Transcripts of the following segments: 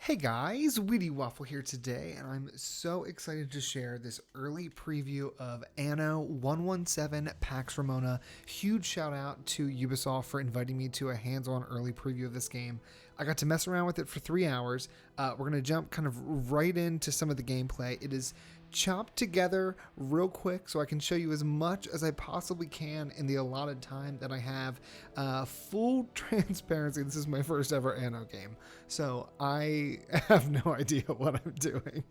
Hey guys, Wheaty Waffle here today, and I'm so excited to share this early preview of Anno 117 Pax Romana. Huge shout out to Ubisoft for inviting me to a hands-on early preview of this game. I got to mess around with it for 3 hours. We're going to jump kind of right into some of the gameplay. It is chopped together real quick so I can show you as much as I possibly can in the allotted time that I have. Full transparency, this is my first ever Anno game, so I have no idea what I'm doing.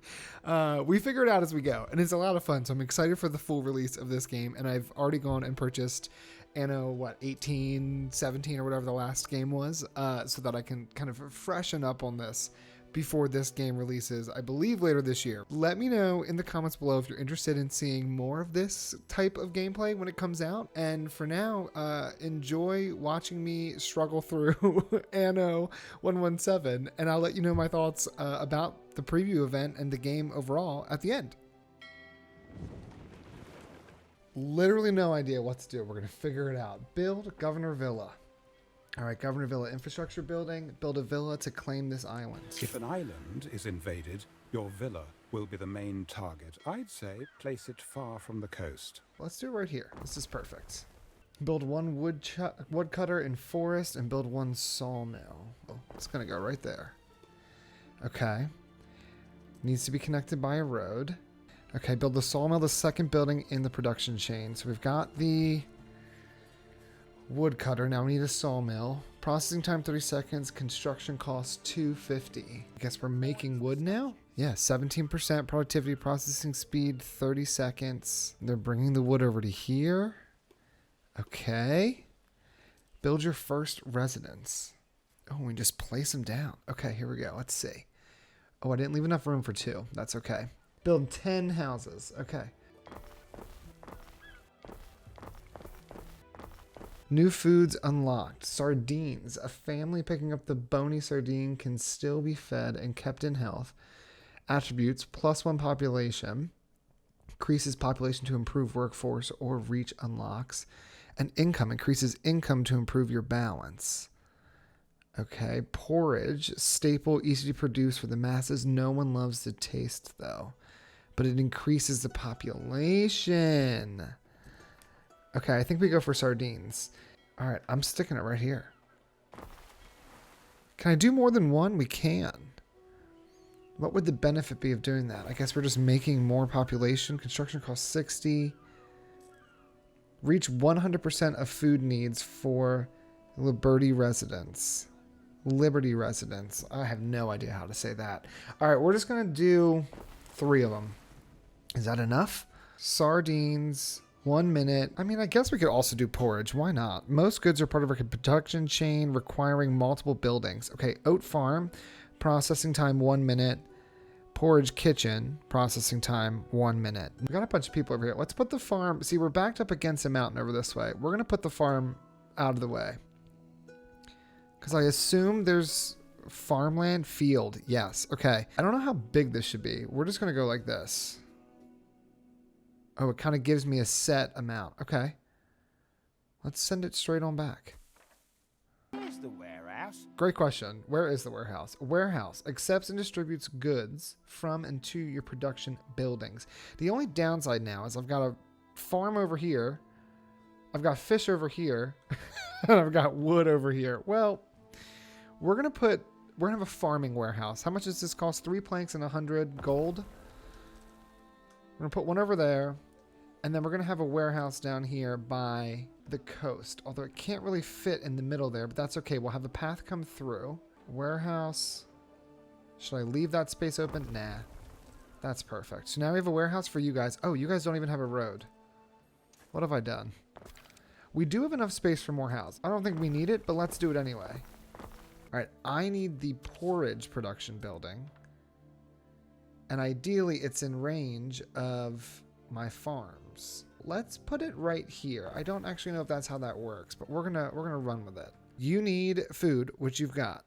We figure it out as we go, and it's a lot of fun, so I'm excited for the full release of this game, and I've already gone and purchased Anno, 18, 17, or whatever the last game was, so that I can kind of freshen up on this before this game releases, I believe later this year. Let me know in the comments below if you're interested in seeing more of this type of gameplay when it comes out. And for now, enjoy watching me struggle through Anno 117, and I'll let you know my thoughts about the preview event and the game overall at the end. Literally no idea what to do. We're gonna figure it out. Build Governor Villa. All right, Governor Villa, infrastructure building, build a villa to claim this island. If an island is invaded, your villa will be the main target. I'd say place it far from the coast. Let's do it right here. This is perfect. Build one woodcutter in forest and build one sawmill. Oh, it's gonna go right there. Okay. Needs to be connected by a road. Okay, build the sawmill, the second building in the production chain. So we've got the woodcutter. Now we need a sawmill. Processing time 30 seconds. Construction cost $250. I guess we're making wood now? Yeah, 17% productivity. Processing speed 30 seconds. They're bringing the wood over to here. Okay. Build your first residence. Oh, we just place them down. Okay, here we go. Let's see. Oh, I didn't leave enough room for 2. That's okay. Build 10 houses. Okay. New foods unlocked. Sardines. A family picking up the bony sardine can still be fed and kept in health. Attributes, +1 population. Increases population to improve workforce or reach unlocks. And income. Increases income to improve your balance. Okay. Porridge. Staple, easy to produce for the masses. No one loves the taste though. But it increases the population. Okay, I think we go for sardines. All right, I'm sticking it right here. Can I do more than one? We can. What would the benefit be of doing that? I guess we're just making more population. Construction costs 60. Reach 100% of food needs for Liberty residents. Liberty residents. I have no idea how to say that. All right, we're just going to do 3 of them. Is that enough? Sardines. 1 minute. I mean, I guess we could also do porridge. Why not? Most goods are part of a production chain requiring multiple buildings. Okay, oat farm, processing time 1 minute. Porridge kitchen, processing time 1 minute. We got a bunch of people over here. Let's put the farm. See, we're backed up against a mountain over this way. We're going to put the farm out of the way. Because I assume there's farmland field. Yes. Okay. I don't know how big this should be. We're just going to go like this. Oh, it kind of gives me a set amount. Okay. Let's send it straight on back. Where's the warehouse? Great question. Where is the warehouse? A warehouse accepts and distributes goods from and to your production buildings. The only downside now is I've got a farm over here. I've got fish over here. And I've got wood over here. Well, we're going to have a farming warehouse. How much does this cost? 3 planks and 100 gold. We're going to put one over there, and then we're going to have a warehouse down here by the coast, although it can't really fit in the middle there, but that's okay. We'll have the path come through. Warehouse. Should I leave that space open? Nah. That's perfect. So now we have a warehouse for you guys. Oh, you guys don't even have a road. What have I done? We do have enough space for more houses. I don't think we need it, but let's do it anyway. All right, I need the porridge production building. And ideally, it's in range of my farms. Let's put it right here. I don't actually know if that's how that works, but we're gonna run with it. You need food, which you've got,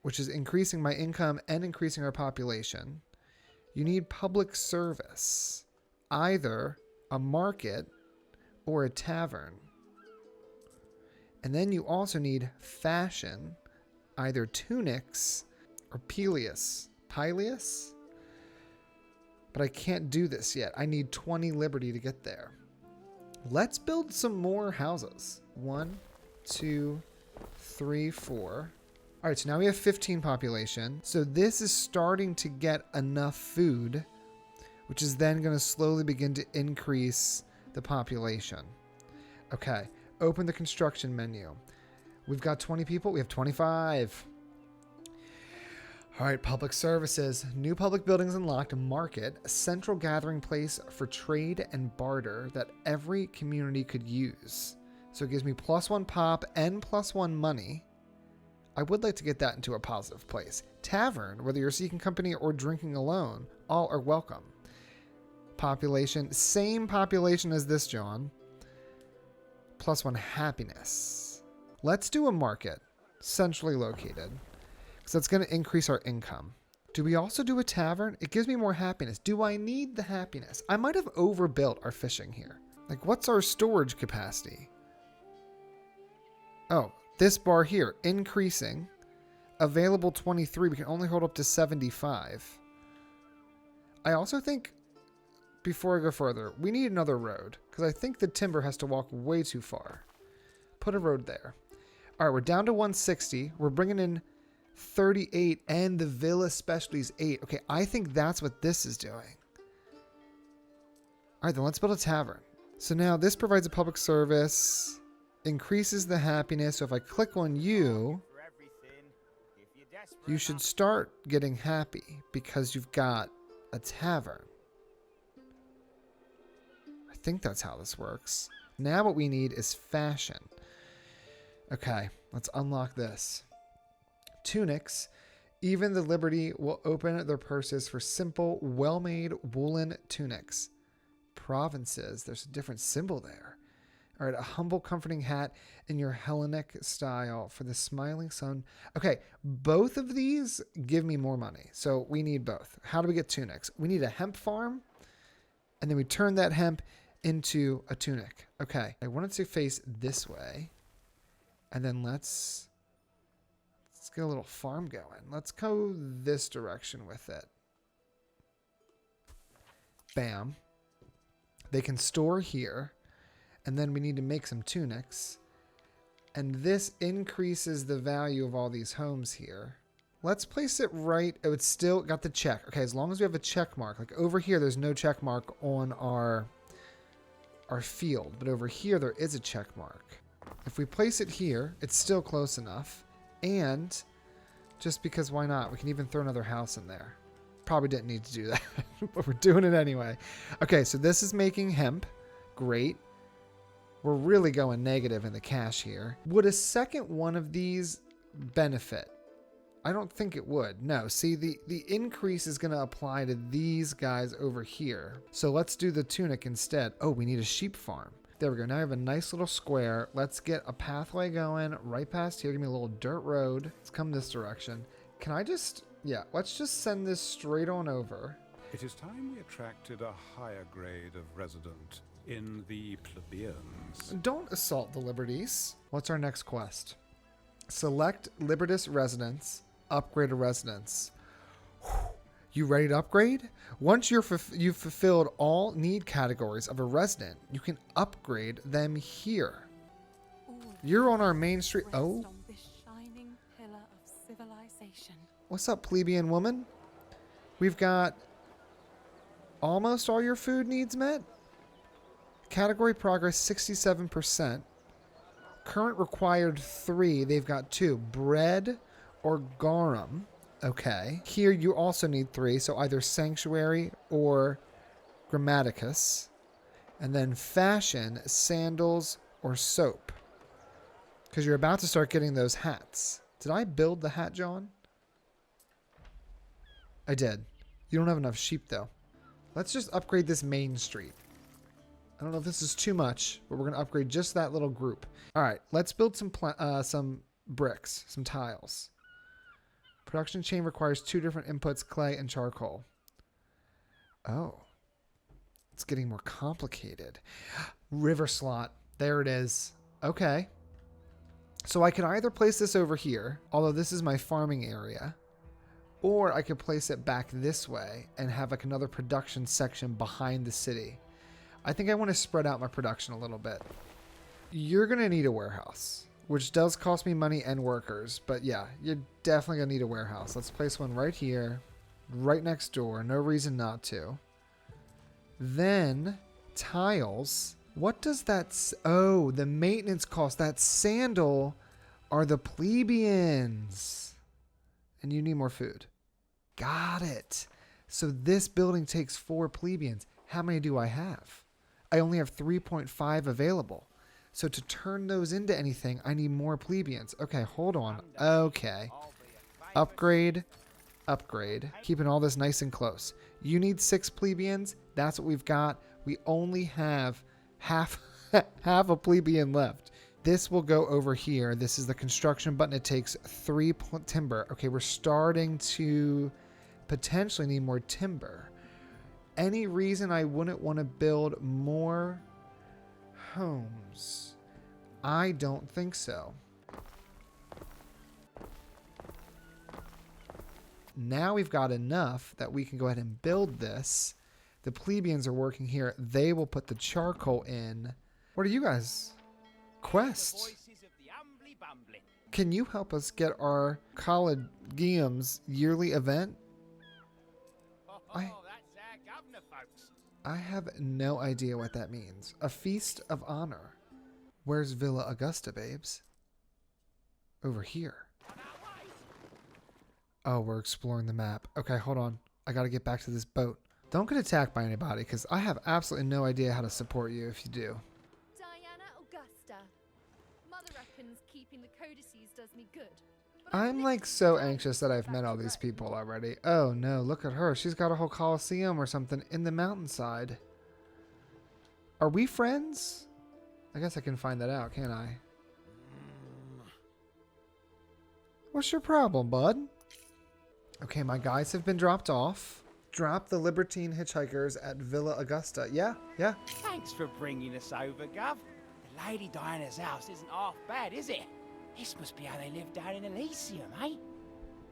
which is increasing my income and increasing our population. You need public service, either a market or a tavern. And then you also need fashion, either tunics or Peleus. Peleus? But I can't do this yet. I need 20 liberty to get there. Let's build some more houses. 1, 2, 3, 4. All right, so now we have 15 population. So this is starting to get enough food, which is then going to slowly begin to increase the population. Okay, open the construction menu. We've got 20 people. We have 25. All right, public services. New public buildings unlocked. Market, a central gathering place for trade and barter that every community could use. So it gives me +1 pop and +1 money. I would like to get that into a positive place. Tavern, whether you're seeking company or drinking alone, all are welcome. Population, same population as this, John. +1 happiness. Let's do a market, centrally located. So that's going to increase our income. Do we also do a tavern? It gives me more happiness. Do I need the happiness? I might have overbuilt our fishing here. Like, what's our storage capacity? Oh, this bar here, increasing. Available 23. We can only hold up to 75. I also think, before I go further, we need another road. Because I think the timber has to walk way too far. Put a road there. All right, we're down to 160. We're bringing in 38 and the villa specialties 8. Okay, I think that's what this is doing. All right, then let's build a tavern. So now this provides a public service, increases the happiness. So if I click on you, you should start getting happy because you've got a tavern. I think that's how this works. Now what we need is fashion. Okay, let's unlock this. Tunics. Even the Liberty will open their purses for simple, well-made woolen tunics. Provinces. There's a different symbol there. All right, a humble, comforting hat in your Hellenic style for the smiling sun. Okay, both of these give me more money. So we need both. How do we get tunics? We need a hemp farm, and then we turn that hemp into a tunic. Okay, I want it to face this way, and then let's get a little farm going. Let's go this direction with it. Bam. They can store here. And then we need to make some tunics. And this increases the value of all these homes here. Let's place it right. Oh, it's still got the check. Okay, as long as we have a check mark. Like over here, there's no check mark on our field. But over here, there is a check mark. If we place it here, it's still close enough. And just because why not? We can even throw another house in there. Probably didn't need to do that, but we're doing it anyway. Okay, so this is making hemp. Great. We're really going negative in the cash here. Would a second one of these benefit? I don't think it would. No, see, the increase is going to apply to these guys over here. So let's do the tunic instead. Oh, we need a sheep farm. There we go. Now I have a nice little square. Let's get a pathway going right past here. Give me a little dirt road. Let's come this direction. Can I just... Yeah, let's just send this straight on over. It is time we attracted a higher grade of resident in the plebeians. Don't assault the liberties. What's our next quest? Select Libertus residence. Upgrade a residence. You ready to upgrade? Once you've fulfilled all need categories of a resident, you can upgrade them here. You're on our main street. Oh. What's up, plebeian woman? We've got almost all your food needs met. Category progress 67%. Current required 3. They've got 2. Bread or garum. Okay. Here you also need 3. So either sanctuary or grammaticus. And then fashion, sandals, or soap. Because you're about to start getting those hats. Did I build the hat, John? I did. You don't have enough sheep, though. Let's just upgrade this main street. I don't know if this is too much, but we're going to upgrade just that little group. All right, let's build some bricks, some tiles. Production chain requires 2 different inputs, clay and charcoal. Oh. It's getting more complicated. River slot. There it is. Okay. So I can either place this over here, although this is my farming area, Or I could place it back this way and have like another production section behind the city. I think I want to spread out my production a little bit. You're going to need a warehouse, which does cost me money and workers. But yeah, you're definitely going to need a warehouse. Let's place one right here, right next door. No reason not to. Then tiles. What does that... Oh, the maintenance cost. That sandal are the plebeians. And you need more food. Got it. So this building takes 4 plebeians. How many do I have? I only have 3.5 available. So to turn those into anything, I need more plebeians. Okay, hold on. Okay. Upgrade. Upgrade. Keeping all this nice and close. You need 6 plebeians. That's what we've got. We only have half a plebeian left. This will go over here. This is the construction button. It takes 3 timber. Okay, we're starting to potentially need more timber. Any reason I wouldn't want to build more homes? I don't think so. Now we've got enough that we can go ahead and build this. The plebeians are working here. They will put the charcoal in. What are you guys? Quest. Can you help us get our collegium's yearly event? I have no idea what that means. A feast of honor. Where's Villa Augusta, babes? Over here. Oh, we're exploring the map. Okay, hold on. I gotta get back to this boat. Don't get attacked by anybody, because I have absolutely no idea how to support you if you do. Mother reckons keeping the codices does me good. I'm like so anxious that I've met all these people already. Oh no, look at her. She's got a whole coliseum or something in the mountainside. Are we friends? I guess I can find that out, can't I? What's your problem, bud? Okay, my guys have been dropped off. Drop the libertine hitchhikers at Villa Augusta. Yeah. Thanks for bringing us over, Gov. The Lady Diana's house isn't half bad, is it? This must be how they live down in Elysium, eh?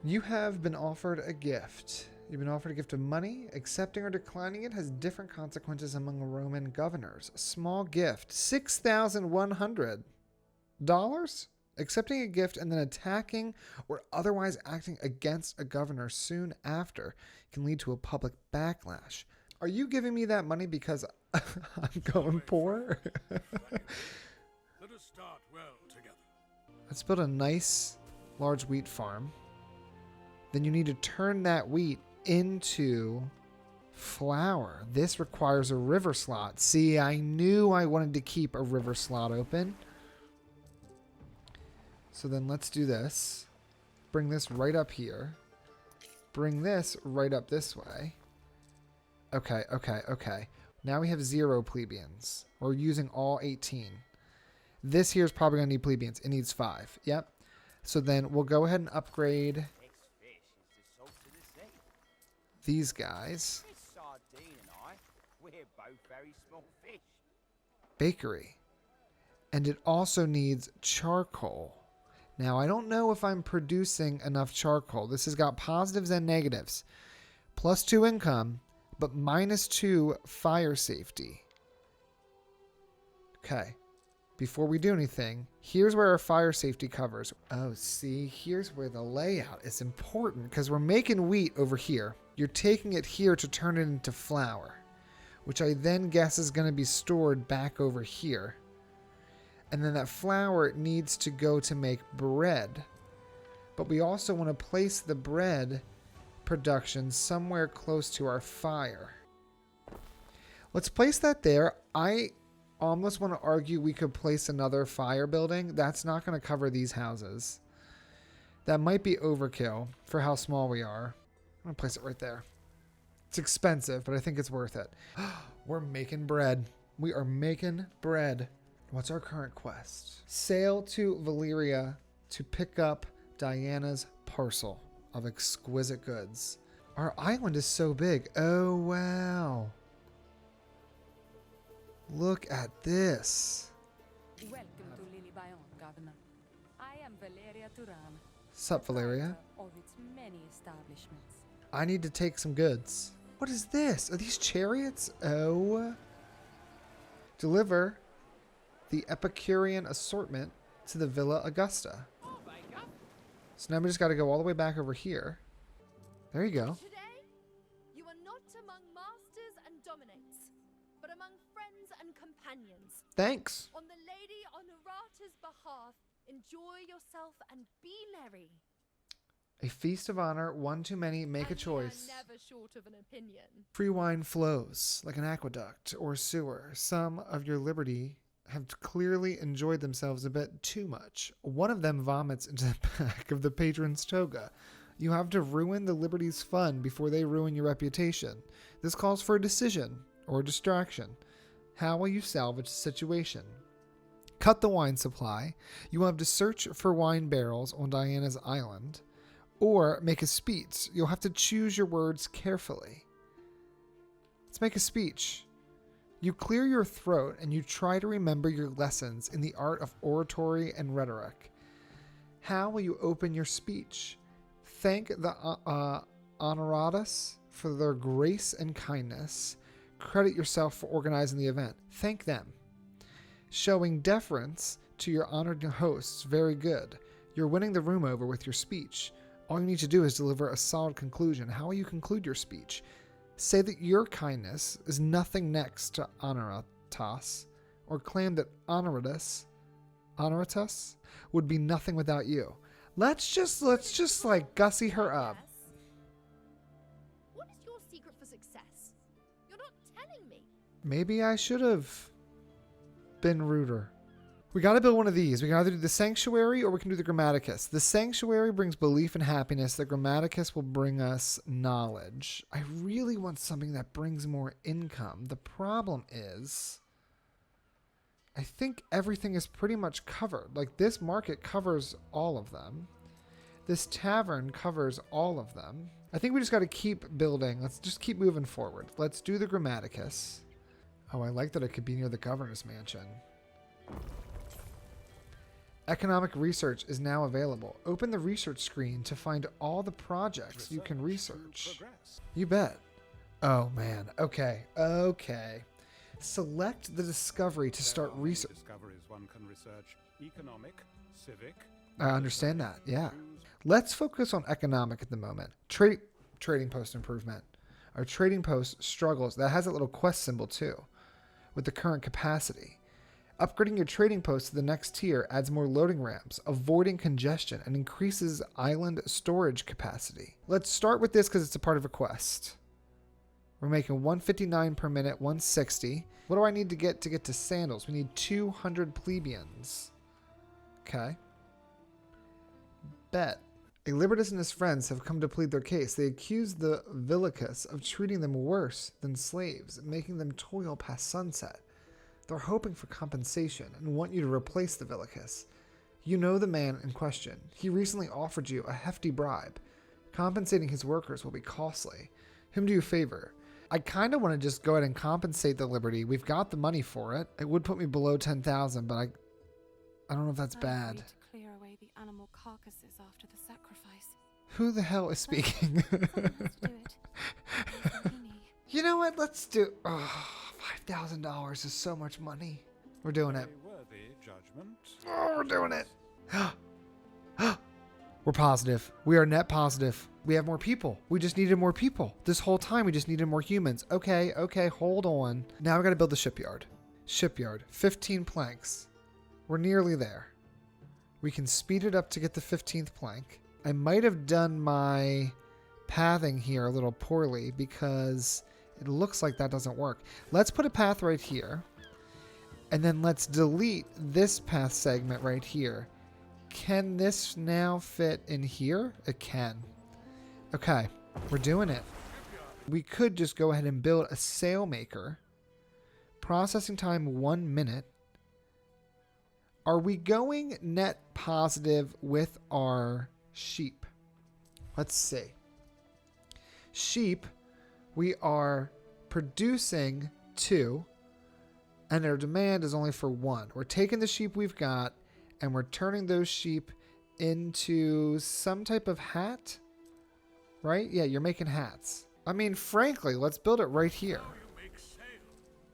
You have been offered a gift. You've been offered a gift of money. Accepting or declining it has different consequences among Roman governors. A small gift, $6,100. Accepting a gift and then attacking or otherwise acting against a governor soon after can lead to a public backlash. Are you giving me that money because I'm going poor? Let us start well together. Let's build a nice large wheat farm. Then you need to turn that wheat into flour. This requires a river slot. See, I knew I wanted to keep a river slot open. So then let's do this. Bring this right up here. Bring this right up this way. Okay. Now we have 0 plebeians. We're using all 18. This here is probably going to need plebeians. It needs 5. Yep. So then we'll go ahead and upgrade these guys. Bakery. And it also needs charcoal. Now, I don't know if I'm producing enough charcoal. This has got positives and negatives. +2 income, but -2 fire safety. Okay. Before we do anything, here's where our fire safety covers. Oh, see, here's where the layout is important because we're making wheat over here. You're taking it here to turn it into flour, which I then guess is going to be stored back over here. And then that flour needs to go to make bread. But we also want to place the bread production somewhere close to our fire. Let's place that there. I almost want to argue we could place another fire building. That's not going to cover these houses. That might be overkill for how small we are. I'm going to place it right there. It's expensive, but I think it's worth it. We're making bread. We are making bread. What's our current quest? Sail to Valyria to pick up Diana's parcel of exquisite goods. Our island is so big. Oh, wow. Look at this. Welcome to Lily Bayon, Governor. I am Valeria Turan, Sup, Valeria? Of its many establishments. I need to take some goods. What is this? Are these chariots? Oh. Deliver the Epicurean assortment to the Villa Augusta. So now we just got to go all the way back over here. There you go. Today, you are not among masters and dominates, but among friends and companions. Thanks. On the Lady Honorata's behalf, enjoy yourself and be merry. A feast of honor, one too many, make a And we are choice. never short of an opinion. Free wine flows like an aqueduct or sewer. Some of your liberty have clearly enjoyed themselves a bit too much. One of them vomits into the back of the patron's toga. You have to ruin the liberty's fun before they ruin your reputation. This calls for a decision or a distraction. How will you salvage the situation? Cut the wine supply. You will have to search for wine barrels on Diana's island. Or make a speech. You'll have to choose your words carefully. Let's make a speech. You clear your throat and you try to remember your lessons in the art of oratory and rhetoric. How will you open your speech? Thank the honoratus for their grace and kindness. Credit yourself for organizing the event. Thank them. Showing deference to your honored hosts. Very good. You're winning the room over with your speech. All you need to do is deliver a solid conclusion. How will you conclude your speech? Say that your kindness is nothing next to honoratus, or claim that honoratus would be nothing without you. Let's just like gussy her up. Yes. What is your secret for success? You're not telling me. Maybe I should have been ruder. We got to build one of these. We can either do the Sanctuary or we can do the Grammaticus. The Sanctuary brings belief and happiness. The Grammaticus will bring us knowledge. I really want something that brings more income. The problem is, I think everything is pretty much covered. Like, this market covers all of them. This tavern covers all of them. I think we just got to keep building. Let's just keep moving forward. Let's do the Grammaticus. Oh, I like that it could be near the governor's mansion. Economic research is now available. Open the research screen to find all the projects you can research. You bet. Oh man. Okay. Select the discovery to start research. Discoveries one can research: economic, civic. I understand that. Yeah. Let's focus on economic at the moment. Trading post improvement. Our trading post struggles. That has a little quest symbol too, with the current capacity. Upgrading your trading post to the next tier adds more loading ramps, avoiding congestion, and increases island storage capacity. Let's start with this because it's a part of a quest. We're making 159 per minute, 160. What do I need to get to sandals? We need 200 plebeians. Okay. Bet. A Libertas and his friends have come to plead their case. They accuse the Villicus of treating them worse than slaves, making them toil past sunset. They're hoping for compensation and want you to replace the Villicus. You know the man in question. He recently offered you a hefty bribe. Compensating his workers will be costly. Whom do you favor? I kind of want to just go ahead and compensate the Liberty. We've got the money for it. It would put me below 10,000, but I don't know if that's bad. To clear away the animal carcasses after the sacrifice. Who the hell is speaking? Someone has to do it. You know what? Let's do... Oh, $5,000 is so much money. We're doing it. A worthy judgment. Oh, we're doing it. We're positive. We are net positive. We have more people. We just needed more people. This whole time we just needed more humans. Okay, hold on. Now we got to build the shipyard. Shipyard, 15 planks. We're nearly there. We can speed it up to get the 15th plank. I might have done my pathing here a little poorly because it looks like that doesn't work. Let's put a path right here. And then let's delete this path segment right here. Can this now fit in here? It can. Okay, we're doing it. We could just go ahead and build a sail maker. Processing time 1 minute. Are we going net positive with our sheep? Let's see. Sheep, we are producing 2, and our demand is only for 1. We're taking the sheep we've got, and we're turning those sheep into some type of hat, right? Yeah, you're making hats. I mean, frankly, let's build it right here.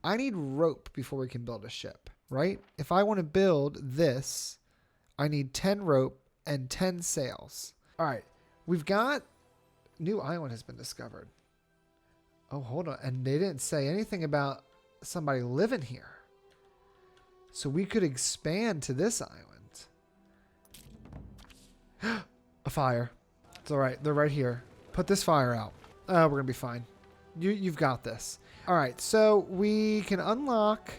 I need rope before we can build a ship, right? If I want to build this, I need 10 rope and 10 sails. All right, we've got new island has been discovered. Oh, hold on. And they didn't say anything about somebody living here. So we could expand to this island. A fire. It's all right. They're right here. Put this fire out. We're going to be fine. You've got this. All right. So we can unlock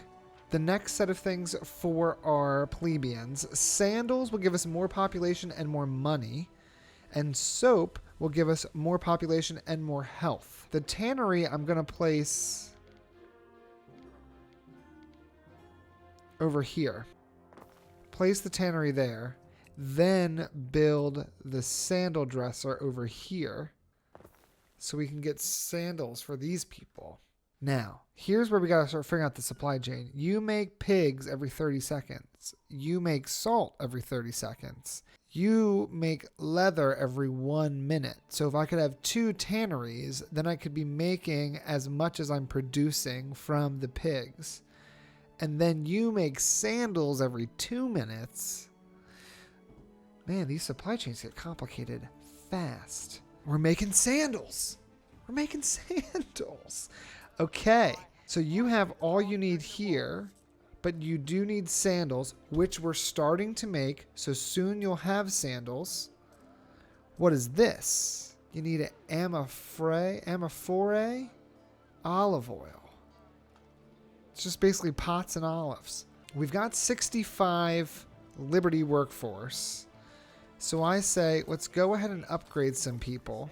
the next set of things for our plebeians. Sandals will give us more population and more money. And soap will give us more population and more health. The tannery I'm going to place over here. Place the tannery there. Then build the sandal dresser over here so we can get sandals for these people. Now, here's where we got to start figuring out the supply chain. You make pigs every 30 seconds. You make salt every 30 seconds. You make leather every 1 minute. So if I could have 2 tanneries, then I could be making as much as I'm producing from the pigs. And then you make sandals every 2 minutes. Man, these supply chains get complicated fast. We're making sandals. We're making sandals. Okay, so you have all you need here, but you do need sandals, which we're starting to make. So soon you'll have sandals. What is this? You need an amphore olive oil. It's just basically pots and olives. We've got 65 Liberty workforce. So I say, let's go ahead and upgrade some people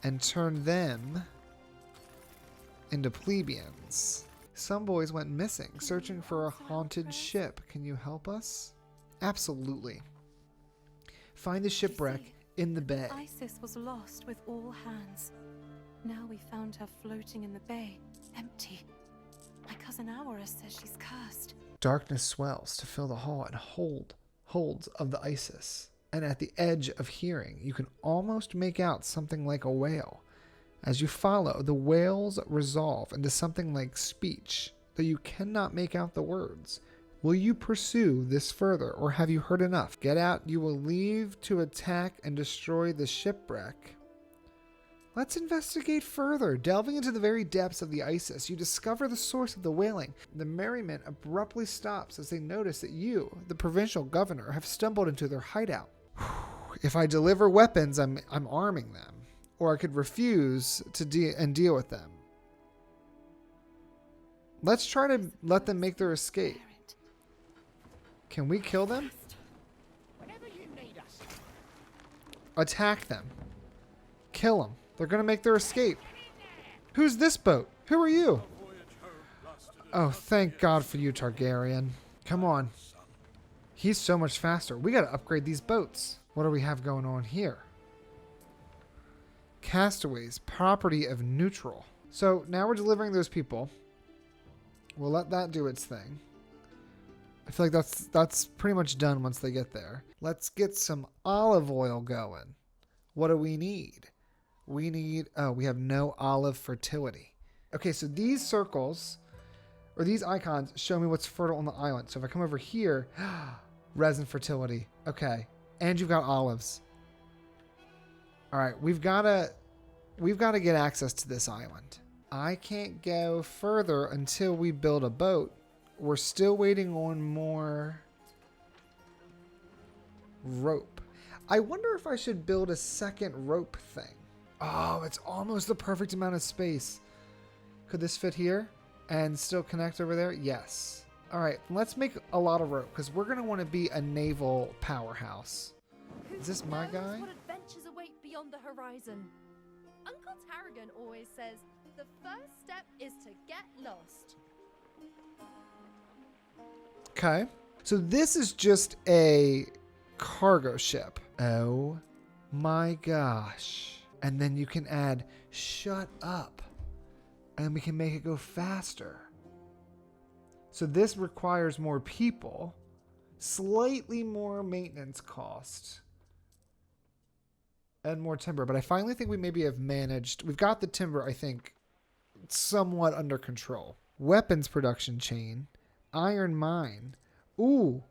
and turn them into plebeians. Some boys went missing, searching for a haunted ship. Can you help us? Absolutely. Find the shipwreck in the bay. Isis was lost with all hands. Now we found her floating in the bay, empty. My cousin Aura says she's cursed. Darkness swells to fill the hall and holds of the Isis. And at the edge of hearing, you can almost make out something like a wail. As you follow, the wails resolve into something like speech, though you cannot make out the words. Will you pursue this further, or have you heard enough? Get out, you will leave to attack and destroy the shipwreck. Let's investigate further. Delving into the very depths of the Isis, you discover the source of the wailing. The merriment abruptly stops as they notice that you, the provincial governor, have stumbled into their hideout. If I deliver weapons, I'm arming them. Or I could refuse to deal with them. Let's try to let them make their escape. Can we kill them? Whenever you need us. Attack them. Kill them. They're going to make their escape. Who's this boat? Who are you? Oh, thank God for you, Targaryen. Come on. He's so much faster. We got to upgrade these boats. What do we have going on here? Castaways, property of neutral. So now we're delivering those people. We'll let that do its thing. I feel like that's pretty much done once they get there. Let's get some olive oil going. What do we need? We need, we have no olive fertility. Okay, so these circles, or these icons, show me what's fertile on the island. So if I come over here, resin fertility. Okay, and you've got olives. All right, we've got to get access to this island. I can't go further until we build a boat. We're still waiting on more rope. I wonder if I should build a second rope thing. Oh, it's almost the perfect amount of space. Could this fit here and still connect over there? Yes. All right, let's make a lot of rope because we're going to want to be a naval powerhouse. Is this my guy? What adventures await beyond the horizon? Uncle Tarragon always says the first step is to get lost. Okay. So this is just a cargo ship. Oh my gosh. And then you can add shut up. And we can make it go faster. So this requires more people. Slightly more maintenance cost. And more timber. But I finally think we maybe have managed. We've got the timber, I think, somewhat under control. Weapons production chain. Iron mine. Ooh.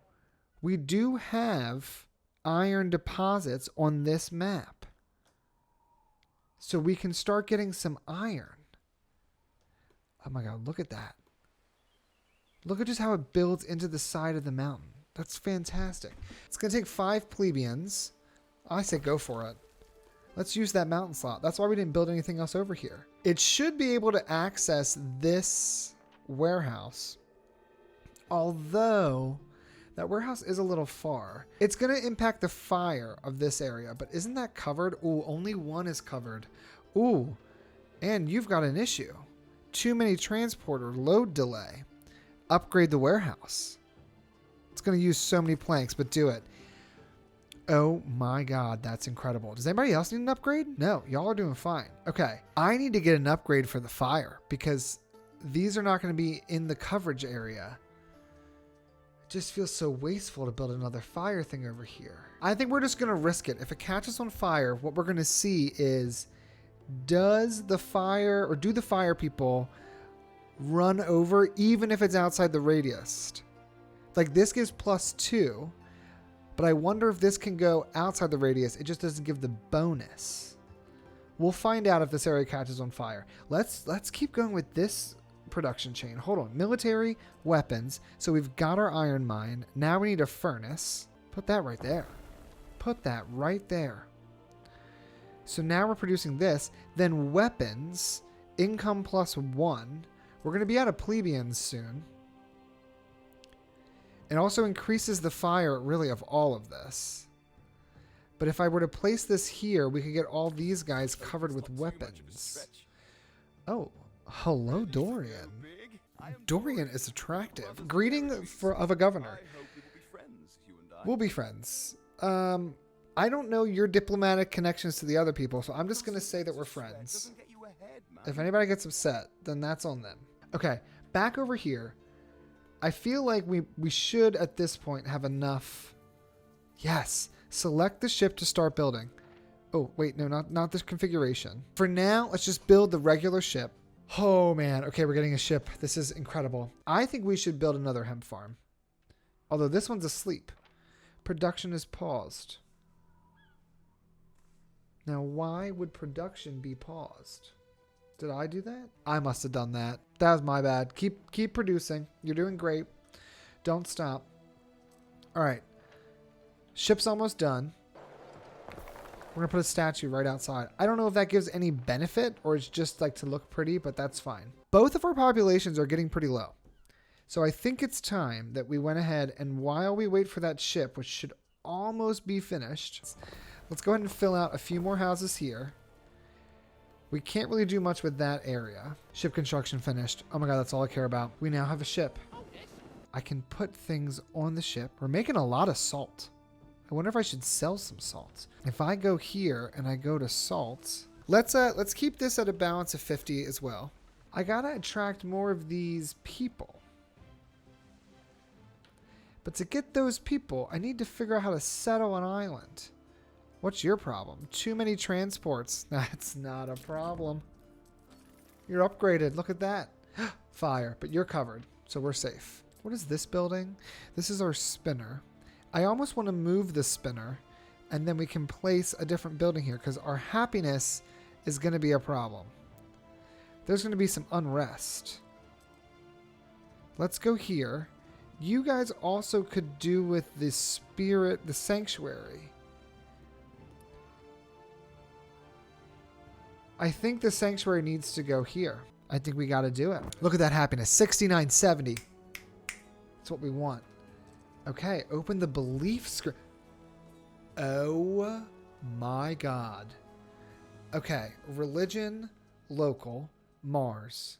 We do have iron deposits on this map. So we can start getting some iron. Oh my god, look at that. Look at just how it builds into the side of the mountain. That's fantastic. It's going to take 5 plebeians. I say go for it. Let's use that mountain slot. That's why we didn't build anything else over here. It should be able to access this warehouse. Although, that warehouse is a little far. It's going to impact the fire of this area. But isn't that covered? Ooh, only one is covered. Ooh, and you've got an issue. Too many transporter load delay. Upgrade the warehouse. It's going to use so many planks, but do it. Oh my god, that's incredible. Does anybody else need an upgrade? No, y'all are doing fine. Okay, I need to get an upgrade for the fire because these are not going to be in the coverage area. It just feels so wasteful to build another fire thing over here. I think we're just going to risk it. If it catches on fire, what we're going to see is, does the fire, or do the fire people run over even if it's outside the radius? Like this gives +2, but I wonder if this can go outside the radius. It just doesn't give the bonus. We'll find out if this area catches on fire. Let's keep going with this production chain. Hold on. Military weapons. So we've got our iron mine. Now we need a furnace. Put that right there. Put that right there. So now we're producing this. Then weapons. Income +1. We're going to be out of plebeians soon. It also increases the fire, really, of all of this. But if I were to place this here, we could get all these guys covered with weapons. Oh, hello, Dorian. Dorian is attractive. Greeting of a governor. We'll be friends. I don't know your diplomatic connections to the other people, so I'm just going to say that we're friends. If anybody gets upset, then that's on them. Okay, back over here. I feel like we should, at this point, have enough. Yes. Select the ship to start building. Oh, wait, no, not this configuration. For now, let's just build the regular ship. Oh, man. Okay, we're getting a ship. This is incredible. I think we should build another hemp farm. Although this one's asleep. Production is paused. Now, why would production be paused? Did I do that? I must have done that. That was my bad. Keep producing. You're doing great. Don't stop. All right. Ship's almost done. We're going to put a statue right outside. I don't know if that gives any benefit or it's just like to look pretty, but that's fine. Both of our populations are getting pretty low. So I think it's time that we went ahead and while we wait for that ship, which should almost be finished, let's go ahead and fill out a few more houses here. We can't really do much with that area. Ship construction finished. Oh my god, that's all I care about. We now have a ship. I can put things on the ship. We're making a lot of salt. I wonder if I should sell some salt. If I go here and I go to salt, let's keep this at a balance of 50 as well. I gotta attract more of these people. But to get those people, I need to figure out how to settle an island. What's your problem? Too many transports. That's not a problem. You're upgraded. Look at that. Fire, but you're covered, so we're safe. What is this building? This is our spinner. I almost want to move the spinner, and then we can place a different building here, because our happiness is going to be a problem. There's going to be some unrest. Let's go here. You guys also could do with the spirit, the sanctuary. I think the sanctuary needs to go here. I think we got to do it. Look at that happiness. 6970. That's what we want. Okay, open the belief screen. Oh my god. Okay, religion, local, Mars.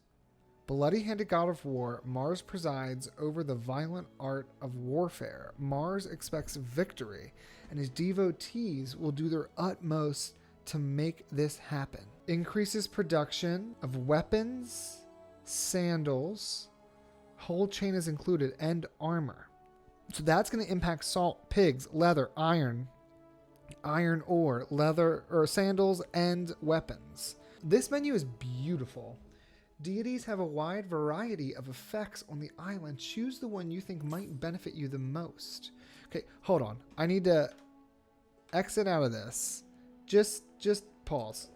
Bloody-handed god of war, Mars presides over the violent art of warfare. Mars expects victory, and his devotees will do their utmost to make this happen. Increases production of weapons, sandals, whole chain is included, and armor. So that's going to impact salt, pigs, leather, iron ore, leather or sandals, and weapons. This menu is beautiful. Deities have a wide variety of effects on the island. Choose the one you think might benefit you the most. Okay, hold on. I need to exit out of this. Just pause.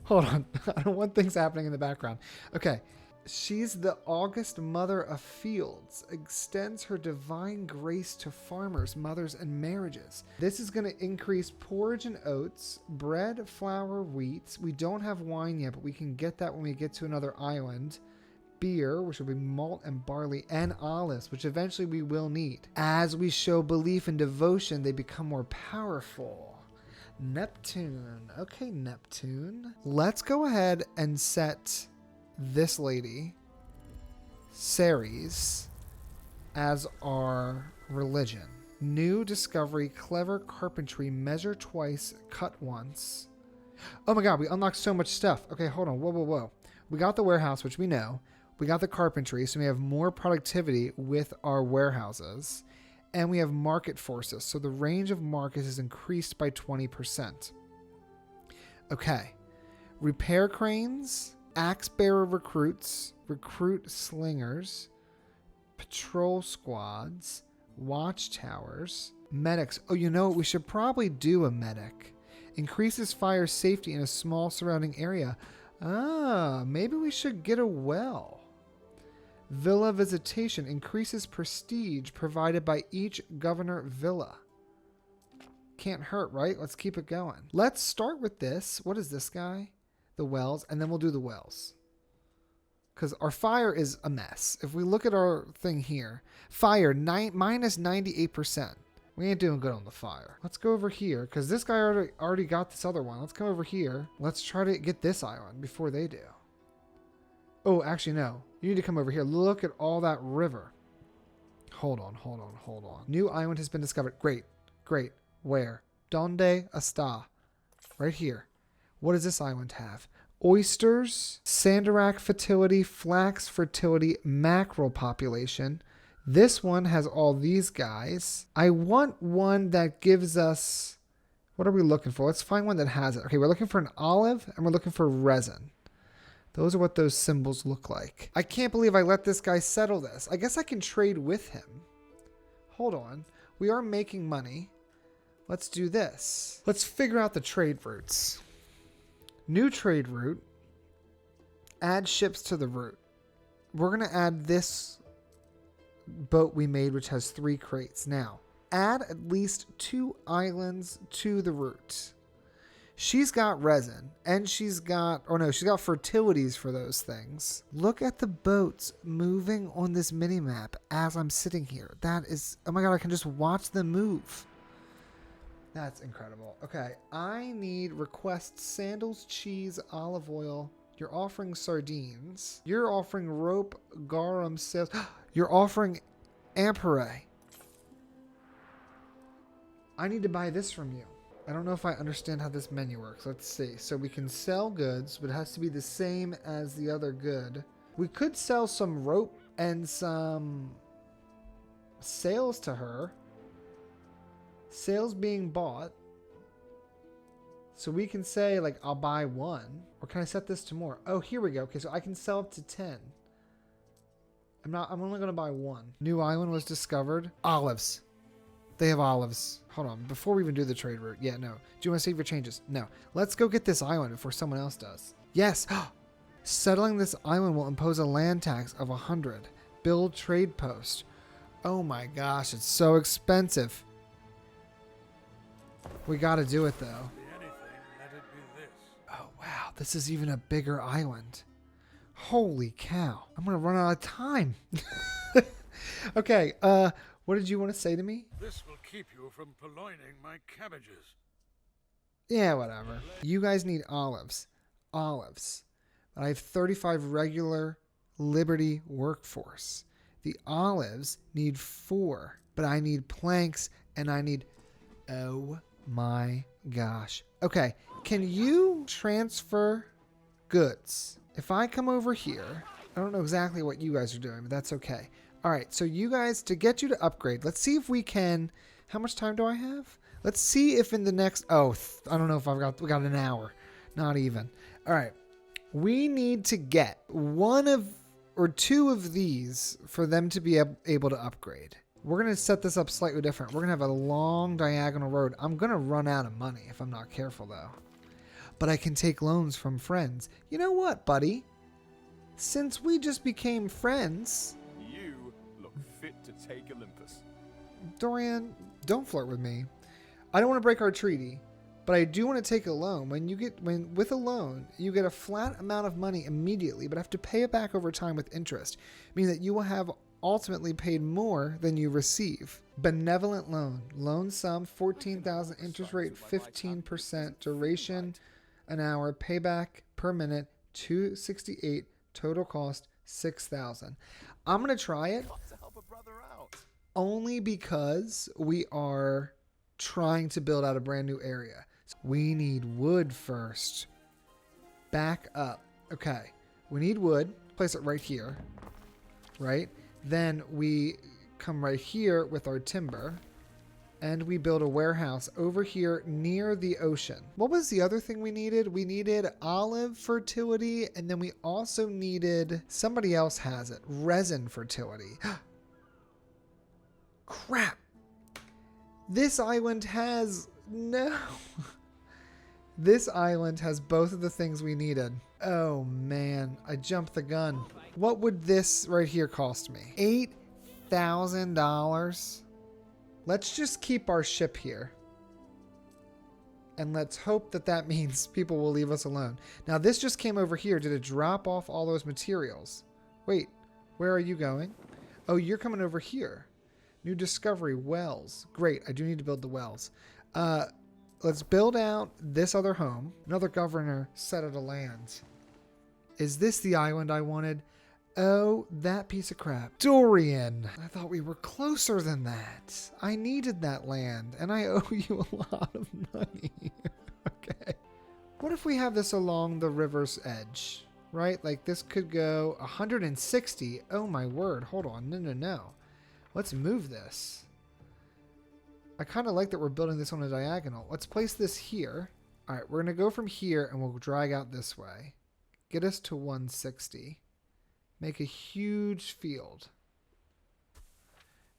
Hold on. I don't want things happening in the background. Okay. She's the August Mother of Fields, extends her divine grace to farmers, mothers, and marriages. This is going to increase porridge and oats, bread, flour, wheat. We don't have wine yet, but we can get that when we get to another island. Beer, which will be malt and barley, and olives, which eventually we will need. As we show belief and devotion, they become more powerful. Neptune. Okay, Neptune. Let's go ahead and set this lady, Ceres, as our religion. New discovery, clever carpentry, measure twice, cut once. Oh my god, we unlocked so much stuff. Okay, hold on. Whoa. We got the warehouse, which we know. We got the carpentry, so we have more productivity with our warehouses. And we have market forces, so the range of markets is increased by 20%. Okay. Repair cranes, axe bearer recruits, recruit slingers, patrol squads, watchtowers, medics. Oh, you know what? We should probably do a medic. Increases fire safety in a small surrounding area. Ah, maybe we should get a well. Villa visitation increases prestige provided by each governor villa. Can't hurt, right? Let's keep it going. Let's start with this. What is this guy? The wells, and then we'll do the wells. Because our fire is a mess. If we look at our thing here, fire minus 98%. We ain't doing good on the fire. Let's go over here, because this guy already got this other one. Let's come over here. Let's try to get this island before they do. Oh, actually, no. You need to come over here. Look at all that river. Hold on. New island has been discovered. Great. Where? Donde está? Right here. What does this island have? Oysters, sanderac fertility, flax fertility, mackerel population. This one has all these guys. I want one that gives us... What are we looking for? Let's find one that has it. Okay, we're looking for an olive and we're looking for resin. Those are what those symbols look like. I can't believe I let this guy settle this. I guess I can trade with him. Hold on. We are making money. Let's do this. Let's figure out the trade routes. New trade route. Add ships to the route. We're going to add this boat we made, which has 3 crates. Now, add at least 2 islands to the route. She's got resin, and she's got fertilities for those things. Look at the boats moving on this mini-map as I'm sitting here. That is, oh my god, I can just watch them move. That's incredible. Okay, I need request sandals, cheese, olive oil. You're offering sardines. You're offering rope, garum, sails. You're offering amperay. I need to buy this from you. I don't know if I understand how this menu works. Let's see. So we can sell goods, but it has to be the same as the other good. We could sell some rope and some sails to her. Sails being bought. So we can say, like, I'll buy 1. Or can I set this to more? Oh, here we go. Okay, so I can sell up to 10. I'm only going to buy 1. New island was discovered. Olives. They have olives. Hold on. Before we even do the trade route. Yeah, no. Do you want to save your changes? No. Let's go get this island before someone else does. Yes. Settling this island will impose a land tax of 100. Build trade post. Oh my gosh. It's so expensive. We got to do it though. Oh wow. This is even a bigger island. Holy cow. I'm going to run out of time. Okay. What did you want to say to me? This will keep you from purloining my cabbages. Yeah, whatever. You guys need olives. Olives. I have 35 regular Liberty workforce. The olives need 4, but I need planks and I need... Oh my gosh. Okay, can you transfer goods? If I come over here, I don't know exactly what you guys are doing, but that's okay. All right, so you guys, to get you to upgrade, let's see if we can. How much time do I have? Let's see if in the next. Oh, I don't know if we got an hour. Not even. All right, we need to get one of or two of these for them to be able to upgrade. We're going to set this up slightly different. We're going to have a long diagonal road. I'm going to run out of money if I'm not careful, though. But I can take loans from friends. You know what, buddy? Since we just became friends... You look fit to take Olympus. Dorian, don't flirt with me. I don't want to break our treaty, but I do want to take a loan. With a loan, you get a flat amount of money immediately, but have to pay it back over time with interest, meaning that you will have ultimately paid more than you receive. Benevolent loan. Loan sum 14,000, interest rate 15%, duration an hour, payback per minute 268, total cost 6,000. I'm going to try it only because we are trying to build out a brand new area. So we need wood first. Back up. Okay. We need wood. Place it right here. Right? Then we come right here with our timber. And we build a warehouse over here near the ocean. What was the other thing we needed? We needed olive fertility. And then we also needed, somebody else has it, resin fertility. Crap. This island has, no. This island has both of the things we needed. Oh man, I jumped the gun. What would this right here cost me? $8,000. Let's just keep our ship here. And let's hope that that means people will leave us alone. Now this just came over here. Did it drop off all those materials? Wait, where are you going? Oh, you're coming over here. New discovery, wells. Great, I do need to build the wells. Let's build out this other home. Another governor set of the lands. Is this the island I wanted? Oh, that piece of crap. Dorian! I thought we were closer than that. I needed that land, and I owe you a lot of money. Okay. What if we have this along the river's edge? Right? Like this could go 160. Oh my word. Hold on. No. Let's move this. I kind of like that we're building this on a diagonal. Let's place this here. All right, we're going to go from here and we'll drag out this way. Get us to 160. Make a huge field.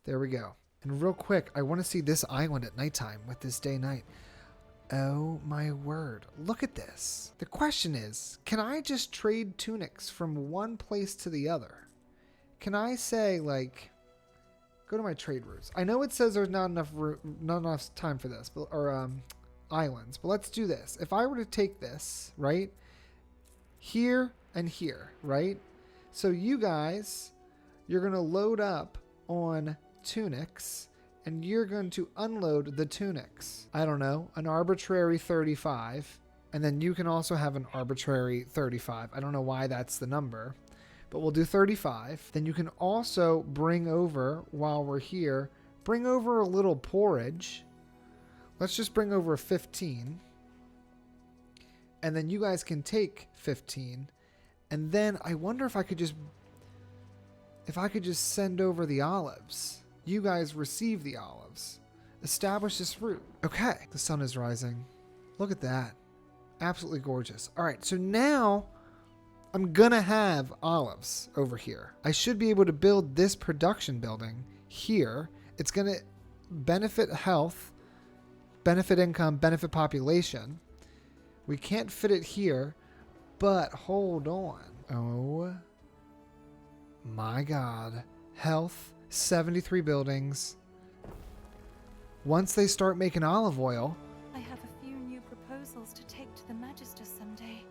There we go. And real quick, I want to see this island at nighttime with this day-night. Oh my word. Look at this. The question is, can I just trade tunics from one place to the other? Can I say, like... Go to my trade routes. I know it says there's not enough time for this, or islands, but let's do this. If I were to take this, right, here and here, right? So you guys, you're going to load up on tunics, and you're going to unload the tunics. I don't know, an arbitrary 35, and then you can also have an arbitrary 35. I don't know why that's the number. But we'll do 35. Then you can also bring over, while we're here, bring over a little porridge. Let's just bring over 15. And then you guys can take 15. And then I wonder if I could just send over the olives. You guys receive the olives. Establish this route. Okay, the sun is rising. Look at that. Absolutely gorgeous. All right, so now I'm gonna have olives over here. I should be able to build this production building here. It's gonna benefit health, benefit income, benefit population. We can't fit it here, but hold on. Oh my God. Health, 73 buildings. Once they start making olive oil. I have a few new proposals to take to the Magister someday.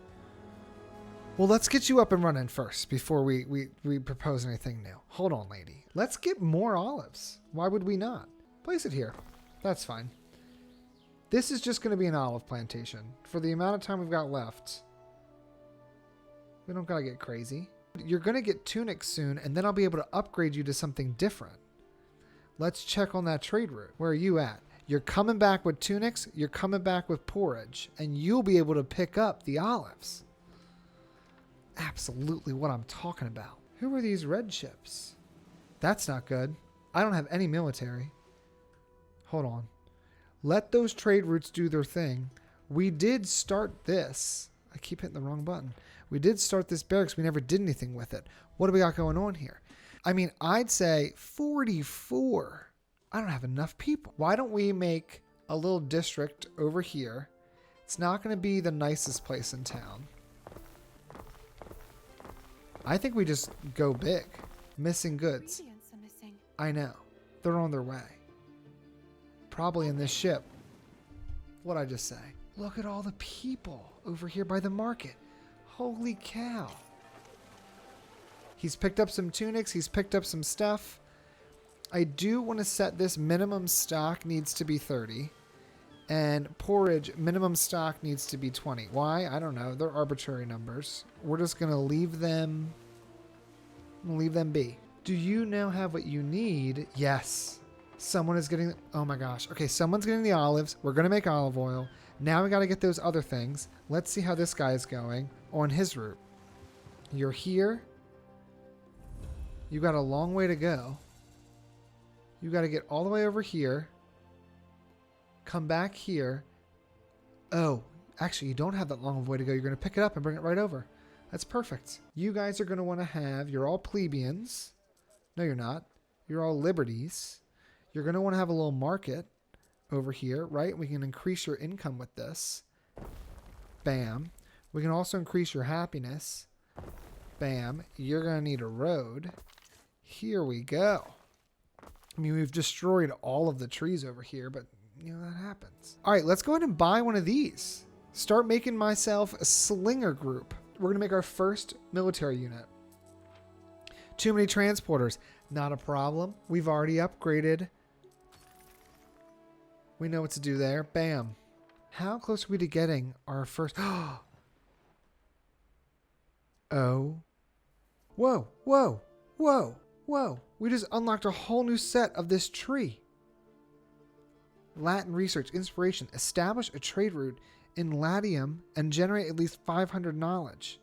Well, let's get you up and running first before we propose anything new. Hold on, lady. Let's get more olives. Why would we not? Place it here. That's fine. This is just going to be an olive plantation. For the amount of time we've got left, we don't got to get crazy. You're going to get tunics soon, and then I'll be able to upgrade you to something different. Let's check on that trade route. Where are you at? You're coming back with tunics. You're coming back with porridge, and you'll be able to pick up the olives. Absolutely what I'm talking about. Who are these red ships? That's not good. I don't have any military. Hold on. Let those trade routes do their thing. We did start this. I keep hitting the wrong button. We did start this barracks. We never did anything with it. What do we got going on here? I mean, I'd say 44. I don't have enough people. Why don't we make a little district over here? It's not going to be the nicest place in town. I think we just go big. Missing goods. Ingredients are missing. I know. They're on their way. Probably in this ship. What'd I just say? Look at all the people over here by the market. Holy cow. He's picked up some tunics. He's picked up some stuff. I do want to set this minimum stock needs to be 30. And porridge minimum stock needs to be 20. Why? I don't know. They're arbitrary numbers. We're just going to leave them be. Do you now have what you need? Yes. Someone is getting... Oh my gosh. Okay, someone's getting the olives. We're going to make olive oil. Now we got to get those other things. Let's see how this guy is going on his route. You're here. You got a long way to go. You got to get all the way over here. Come back here. Oh, actually, you don't have that long of a way to go. You're going to pick it up and bring it right over. That's perfect. You guys are going to want to have... You're all plebeians. No, you're not. You're all liberties. You're going to want to have a little market over here, right? We can increase your income with this. Bam. We can also increase your happiness. Bam. You're going to need a road. Here we go. I mean, we've destroyed all of the trees over here, but, you know, that happens. All right, let's go ahead and buy one of these. Start making myself a slinger group. We're going to make our first military unit. Too many transporters. Not a problem. We've already upgraded. We know what to do there. Bam. How close are we to getting our first... Oh. Whoa, whoa, whoa, whoa. We just unlocked a whole new set of this tree. Latin research, inspiration. Establish a trade route in Latium and generate at least 500 knowledge.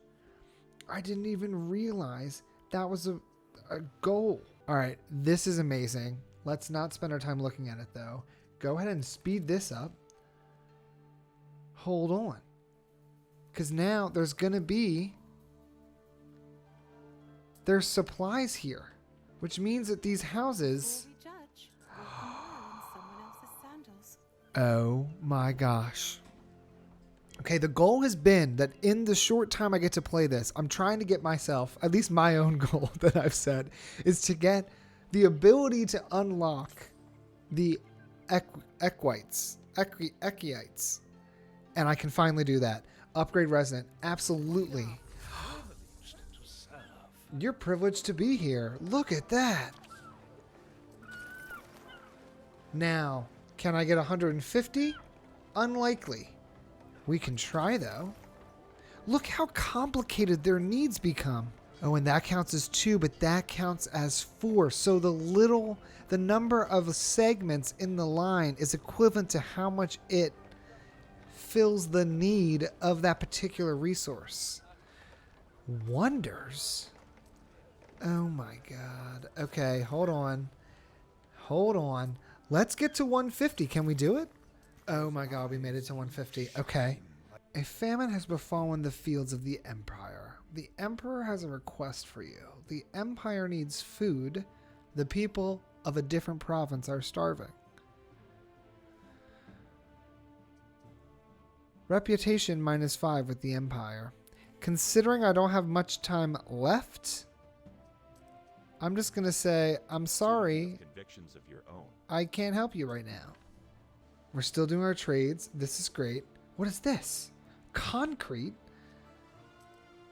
I didn't even realize that was a goal. All right, this is amazing. Let's not spend our time looking at it, though. Go ahead and speed this up. Hold on. Because now there's going to be... There's supplies here, which means that these houses... Before we judge, we'll put on someone else's sandals. Oh my gosh. Okay, the goal has been that in the short time I get to play this, I'm trying to get myself, at least my own goal that I've set, is to get the ability to unlock the equites. And I can finally do that. Upgrade resident. Absolutely. You're privileged to be here. Look at that. Now, can I get 150? Unlikely. We can try, though. Look how complicated their needs become. Oh, and that counts as 2, but that counts as 4. So the number of segments in the line is equivalent to how much it fills the need of that particular resource. Wonders. Oh my god. Okay, hold on. Hold on. Let's get to 150. Can we do it? Oh my god, we made it to 150. Okay. A famine has befallen the fields of the Empire. The Emperor has a request for you. The Empire needs food. The people of a different province are starving. Reputation -5 with the Empire. Considering I don't have much time left, I'm just going to say, I'm sorry. Convictions of your own. I can't help you right now. We're still doing our trades. This is great. What is this? Concrete?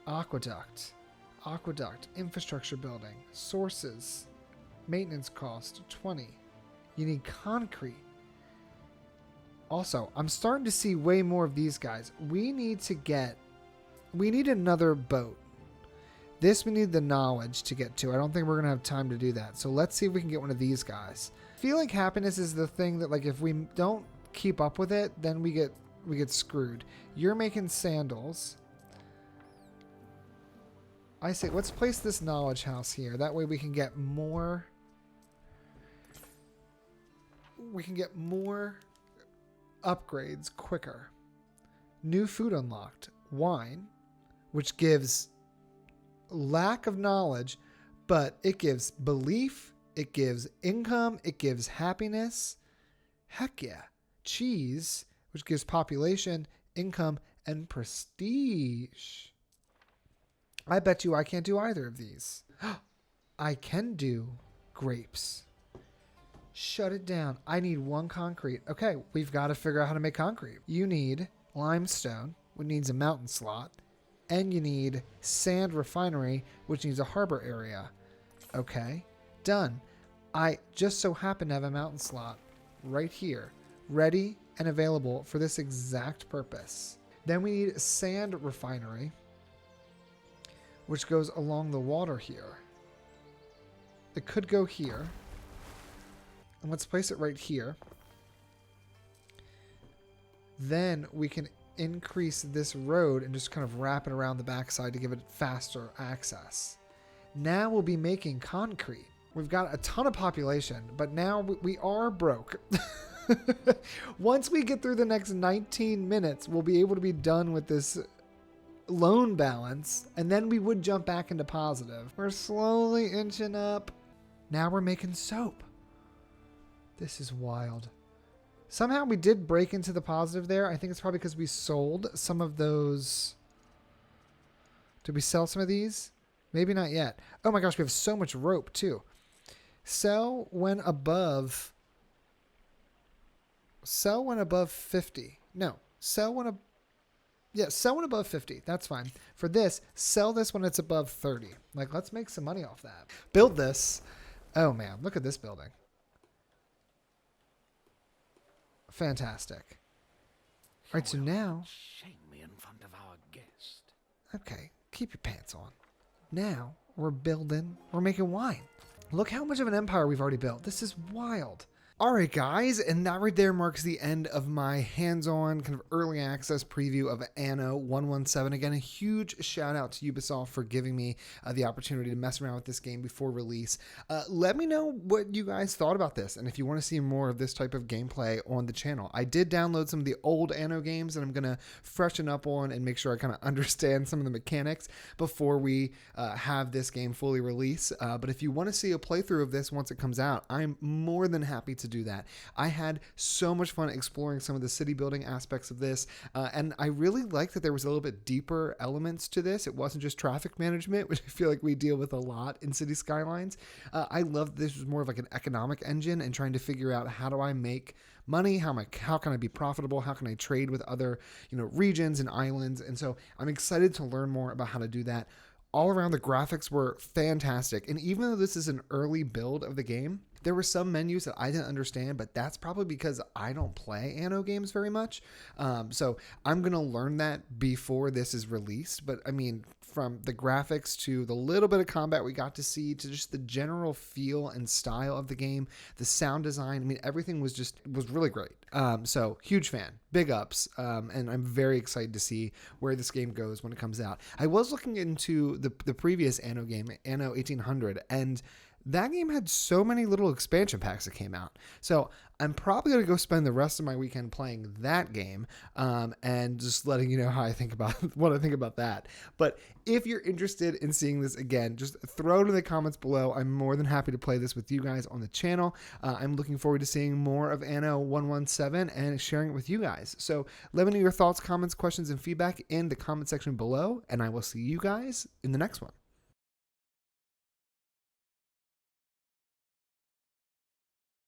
Aqueduct. Aqueduct. Infrastructure building. Sources. Maintenance cost 20. You need concrete. Also, I'm starting to see way more of these guys. We need another boat. This we need the knowledge to get to. I don't think we're going to have time to do that. So let's see if we can get one of these guys. I feel like happiness is the thing that, like, if we don't keep up with it, then we get screwed. You're making sandals. I say, let's place this knowledge house here. That way we can get more we can get more upgrades quicker. New food unlocked. Wine, which gives lack of knowledge, but it gives belief, it gives income, it gives happiness. Heck yeah. Cheese, which gives population, income, and prestige. I bet you I can't do either of these. I can do grapes. Shut it down. I need 1 concrete. Okay, we've got to figure out how to make concrete. You need limestone, which needs a mountain slot, and you need sand refinery, which needs a harbor area. Okay, done. I just so happen to have a mountain slot right here, ready and available for this exact purpose. Then we need a sand refinery, which goes along the water here. It could go here. And let's place it right here. Then we can increase this road and just kind of wrap it around the backside to give it faster access. Now we'll be making concrete. We've got a ton of population, but now we are broke. Once we get through the next 19 minutes, we'll be able to be done with this loan balance, and then we would jump back into positive. We're slowly inching up. Now we're making soap. This is wild. Somehow we did break into the positive there. I think it's probably because we sold some of those. Did we sell some of these? Maybe not yet. Oh my gosh, we have so much rope too. Sell when above 50. No, sell when above 50. That's fine. For this, sell this when it's above 30. Like, let's make some money off that. Build this. Oh man, look at this building. Fantastic. All right, so now. Shame me in front of our guest. Okay, keep your pants on. Now we're building. We're making wine. Look how much of an empire we've already built. This is wild. All right, guys, and that right there marks the end of my hands-on kind of early access preview of Anno 117. Again, a huge shout out to Ubisoft for giving me the opportunity to mess around with this game before release. Let me know what you guys thought about this, and if you want to see more of this type of gameplay on the channel. I did download some of the old Anno games that I'm going to freshen up on and make sure I kind of understand some of the mechanics before we have this game fully released. But if you want to see a playthrough of this once it comes out, I'm more than happy to do that. I had so much fun exploring some of the city building aspects of this, and I really like that there was a little bit deeper elements to this. It wasn't just traffic management, which I feel like we deal with a lot in City Skylines. I love this was more of like an economic engine and trying to figure out how do I make money, how can I be profitable, how can I trade with other regions and islands, and so I'm excited to learn more about how to do that. All around, the graphics were fantastic, and even though this is an early build of the game, there were some menus that I didn't understand, but that's probably because I don't play Anno games very much. So I'm going to learn that before this is released. But I mean, from the graphics to the little bit of combat we got to see to just the general feel and style of the game, the sound design, I mean, everything was really great. So huge fan, big ups. And I'm very excited to see where this game goes when it comes out. I was looking into the previous Anno game, Anno 1800, and that game had so many little expansion packs that came out. So I'm probably going to go spend the rest of my weekend playing that game and just letting you know how I think about what I think about that. But if you're interested in seeing this again, just throw it in the comments below. I'm more than happy to play this with you guys on the channel. I'm looking forward to seeing more of Anno 117 and sharing it with you guys. So let me know your thoughts, comments, questions, and feedback in the comment section below, and I will see you guys in the next one.